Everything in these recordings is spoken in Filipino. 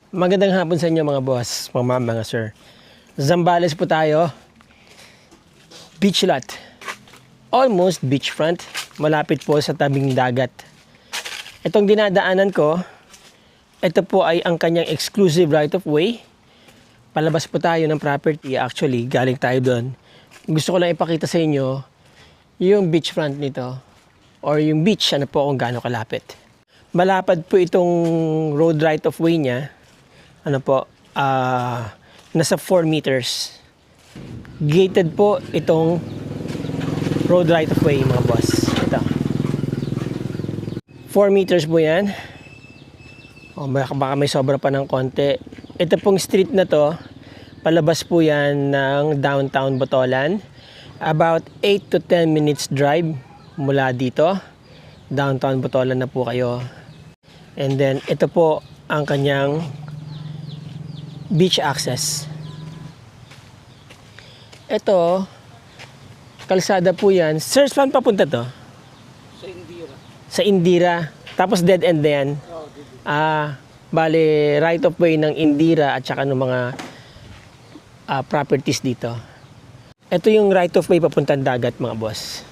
Magandang hapon sa inyo mga boss, mga ma'am, mga sir. Zambales po tayo. Beach lot. Almost beachfront. Malapit po sa tabing dagat. Itong dinadaanan ko, ito po ay ang kanyang exclusive right of way. Palabas po tayo ng property. Actually, galing tayo doon. Gusto ko lang ipakita sa inyo yung beachfront nito. Or yung beach, ano po kung gaano kalapit. Malapad po itong road right of way niya. Ano po, nasa 4 meters. Gated po itong road right of way mga boss. Ito. 4 meters po yan. O, baka may sobra pa ng konti. Ito pong street na to, palabas po yan ng downtown Botolan. About 8 to 10 minutes drive mula dito. Downtown Botolan na po kayo. And then, ito po ang kanyang beach access. Ito, kalsada po yan. Sir, saan papunta to? Sa Indira. Sa Indira. Tapos dead end na yan. Bale, right of way ng Indira at saka ng mga properties dito. Ito yung right of way papuntang dagat mga boss.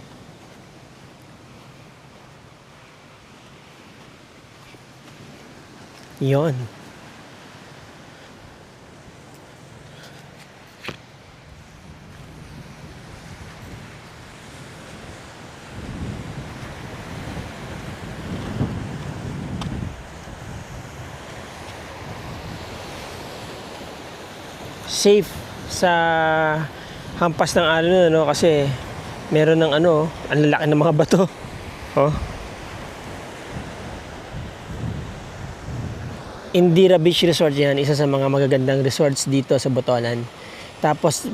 Yon. Safe sa hampas ng alon, no? Kasi meron ng ano, ang lalaki ng mga bato. Oh. Indira Beach Resort yan, isa sa mga magagandang resorts dito sa Botolan. Tapos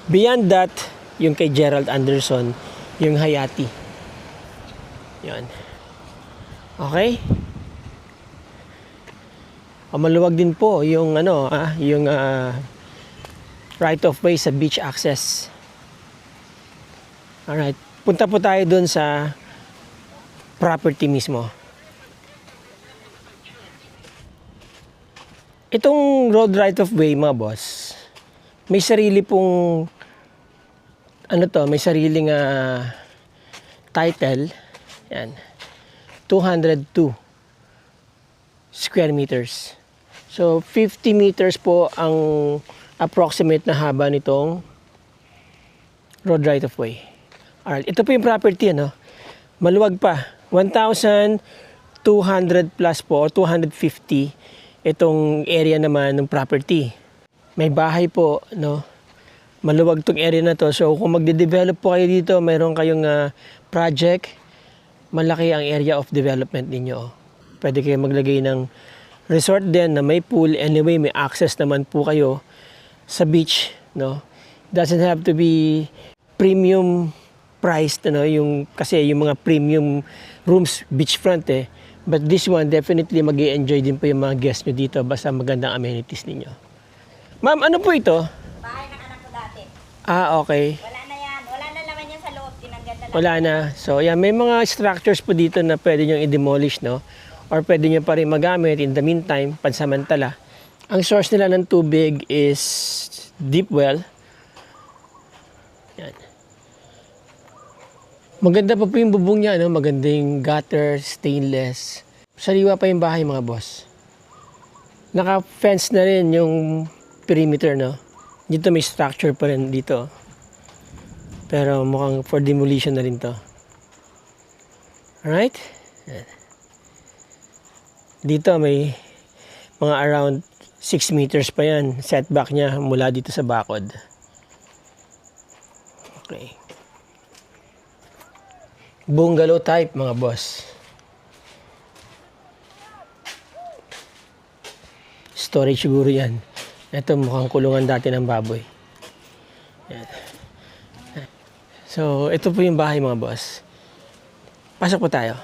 beyond that, yung kay Gerald Anderson, yung Hayati. Yan. Okay? Maluwag din po yung ano, yung right of way sa beach access. Alright, punta po tayo dun sa property mismo. Itong road right of way mga boss, may sarili pong ano to, may sariling title. Yan. 202 square meters. So 50 meters po ang approximate na haba nitong road right of way. Alright, ito po yung property, ano? Maluwag pa. 1,200 plus po, or 250 itong area naman ng property. May bahay po, no? Maluwag tong area na to. So kung magde-develop po kayo dito, mayroon kayong project, malaki ang area of development ninyo. Pwede kayo maglagay ng resort din na may pool. Anyway, may access naman po kayo sa beach, no? Doesn't have to be premium priced, ano, yung kasi yung mga premium rooms beachfront eh. But this one definitely mag-i-enjoy din po yung mga guests nyo dito basta magandang amenities ninyo. Ma'am, ano po ito? Bahay ng anak ko dati. Okay. Wala na yan. Wala na naman yan sa loob. Tinanggal na lang. Wala na. So, yan, may mga structures po dito na pwede nyo i-demolish, no? Or pwede nyo pa rin magamit in the meantime, pansamantala. Ang source nila ng tubig is deep well. Yan. Maganda pa po yung bubong niya, no? Magandang gutter, stainless. Sariwa pa yung bahay, mga boss. Naka-fence na rin yung perimeter, no? Dito may structure pa rin dito. Pero mukhang for demolition na rin to. Alright? Yan. Dito may mga around 6 meters pa yan. Setback niya mula dito sa bakod. Okay. Bungalow type, mga boss. Storage siguro yan. Ito mukhang kulungan dati ng baboy. Yan. So, ito po yung bahay, mga boss. Pasok po tayo.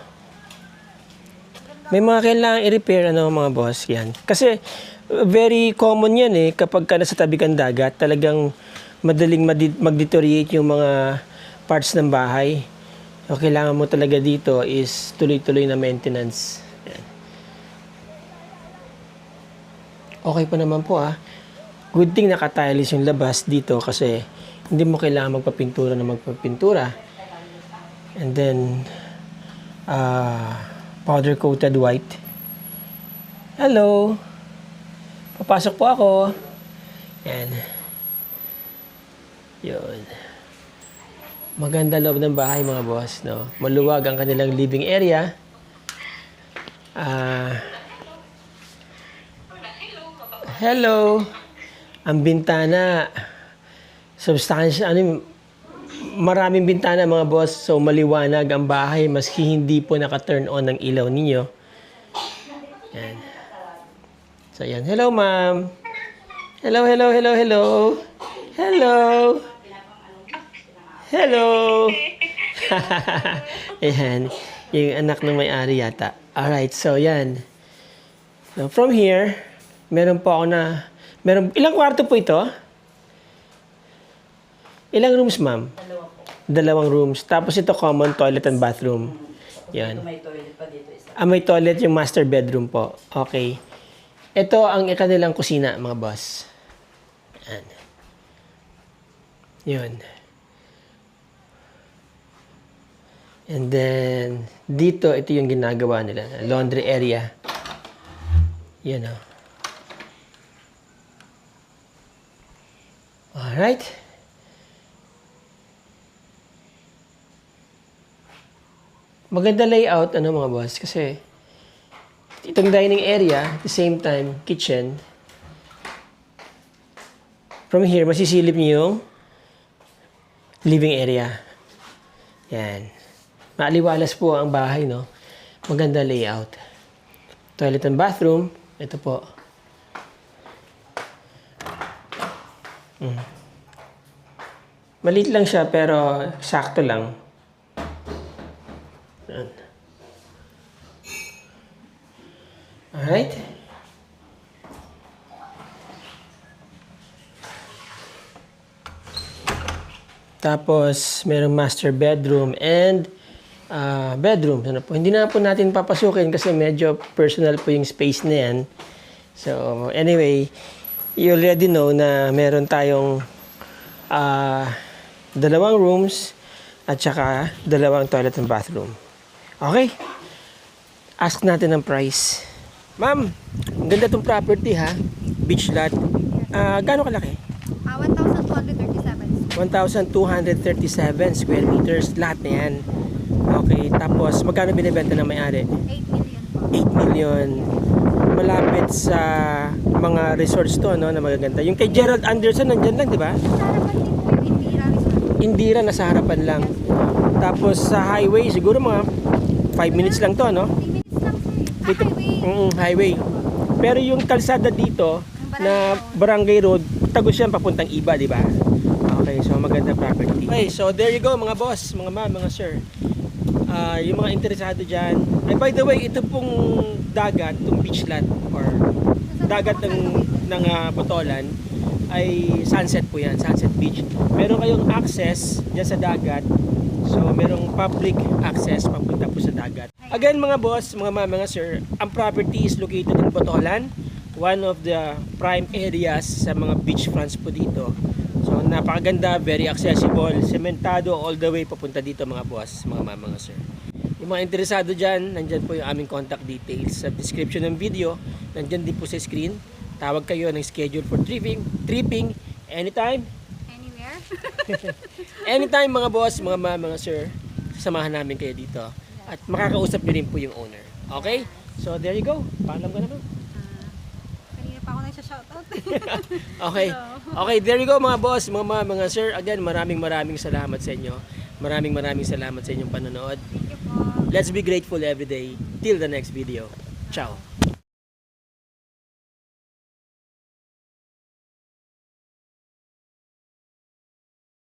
May mga kailangan i-repair, ano, mga boss, yan. Kasi, very common yan eh, kapag ka nasa tabi kang dagat, talagang madaling mag-deteriorate yung mga parts ng bahay. So, kailangan mo talaga dito is tuloy-tuloy na maintenance. Yan. Okay pa naman po ah. Good thing naka-tiles yung labas dito kasi hindi mo kailangan magpapintura na magpapintura. And then, powder coated white. Hello! Papasok po ako. Yan. Yun. Maganda loob ng bahay mga boss, no? Maluwag ang kanilang living area. Hello! Ang bintana, substansya, maraming bintana mga boss, so maliwanag ang bahay maski hindi po naka-turn on ng ilaw ninyo. Yan. So yan. Hello ma'am. Hello, hello, hello, hello. Hello. Hello. Ayan. Yung anak ng may-ari yata. Alright, so yan. So from here, meron po ako na, ilang kwarto po ito? Ilang rooms, ma'am? Dalawang rooms. Tapos ito common toilet and bathroom. Yan. May toilet pa dito isa. May toilet yung master bedroom po. Okay. Ito ang kanilang kusina, mga boss. Yan. Yun. And then, dito, ito yung ginagawa nila. Laundry area. Yan o. Alright. Maganda layout, mga boss, kasi itong dining area, at the same time, kitchen. From here, masisilip niyo yung living area. Yan. Maaliwalas po ang bahay, no? Maganda layout. Toilet and bathroom. Ito po. Maliit lang siya, pero sakto lang. Yan. Alright. Tapos, merong master bedroom and bedroom. Ano po? Hindi na po natin papasukin kasi medyo personal po yung space na yan. So, anyway, you already know na meron tayong dalawang rooms at saka dalawang toilet and bathroom. Okay. Ask natin ang price. Ma'am, ang ganda tong property ha. Beach lot. Gaano kalaki? 1,237. 1,237 square meters. Lahat na yan. Okay. Tapos, magkano binibenta ng may-ari? 8 million po. 8 million. Malapit sa mga resorts to, no, na magaganda. Yung kay Gerald Anderson, nandyan lang, di ba? Sa harapan din po yung Indira Resort. Indira, nasa harapan lang. Tapos sa highway, siguro mga 5 minutes lang to, no? 3 minutes lang sir. Sa Dito, highway. highway. Pero yung kalsada dito, na Barangay Road, tagos yan papuntang Iba, di ba? Okay, so maganda property. Okay, so there you go mga boss, mga ma'am, mga sir. Yung mga interesado dyan. Ay, by the way, ito pong dagat, itong beach lot or dagat ng Botolan ay sunset po yan, Sunset Beach. Meron kayong access dyan sa dagat. So, merong public access papunta po sa dagat. Again mga boss, mga ma'am, mga sir, ang property is located in Botolan, one of the prime areas sa mga beach fronts po dito. So, napakaganda, very accessible, sementado all the way papunta dito mga boss, mga ma'am, mga sir. Yung mga interesado dyan, nandyan po yung aming contact details sa description ng video. Nandyan din po sa screen. Tawag kayo ng schedule for tripping anytime. Anywhere. Anytime mga boss, mga ma'am, mga sir. Samahan namin kayo dito. At makakausap nyo rin po yung owner. Okay? So there you go. Paalam ka naman. Kanina pa ako nagsha-shoutout. Okay. Okay, there you go mga boss, mga ma'am, mga sir. Again, maraming salamat sa inyo. Maraming salamat sa inyong panonood. Thank you po. Let's be grateful every day. Till the next video. Ciao.